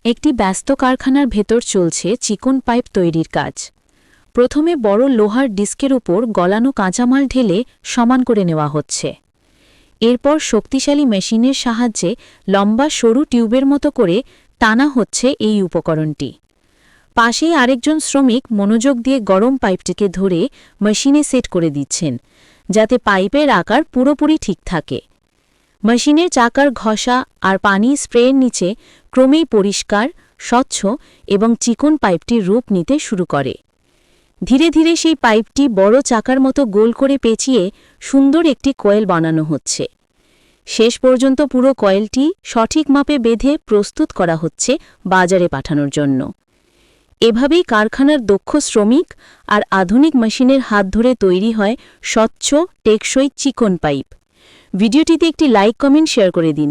একটি ব্যস্ত কারখানার ভেতর চলছে চিকন পাইপ তৈরির কাজ। প্রথমে বড় লোহার ডিস্কের উপর গলানো কাঁচামাল ঢেলে সমান করে নেওয়া হচ্ছে। এরপর শক্তিশালী মেশিনের সাহায্যে লম্বা সরু টিউবের মতো করে টানা হচ্ছে এই উপকরণটি। পাশেই আরেকজন শ্রমিক মনোযোগ দিয়ে গরম পাইপটিকে ধরে মেশিনে সেট করে দিচ্ছেন, যাতে পাইপের আকার পুরোপুরি ঠিক থাকে। মেশিনের চাকার ঘষা আর পানি স্প্রের নিচে ক্রমেই পরিষ্কার, স্বচ্ছ এবং চিকন পাইপটির রূপ নিতে শুরু করে। ধীরে ধীরে সেই পাইপটি বড় চাকার মতো গোল করে পেঁচিয়ে সুন্দর একটি কয়েল বানানো হচ্ছে। শেষ পর্যন্ত পুরো কয়েলটি সঠিক মাপে বেঁধে প্রস্তুত করা হচ্ছে বাজারে পাঠানোর জন্য। এভাবেই কারখানার দক্ষ শ্রমিক আর আধুনিক মেশিনের হাত ধরে তৈরি হয় স্বচ্ছ, টেকসই চিকন পাইপ। ভিডিওটিতে একটি লাইক, কমেন্ট, শেয়ার করে দিন।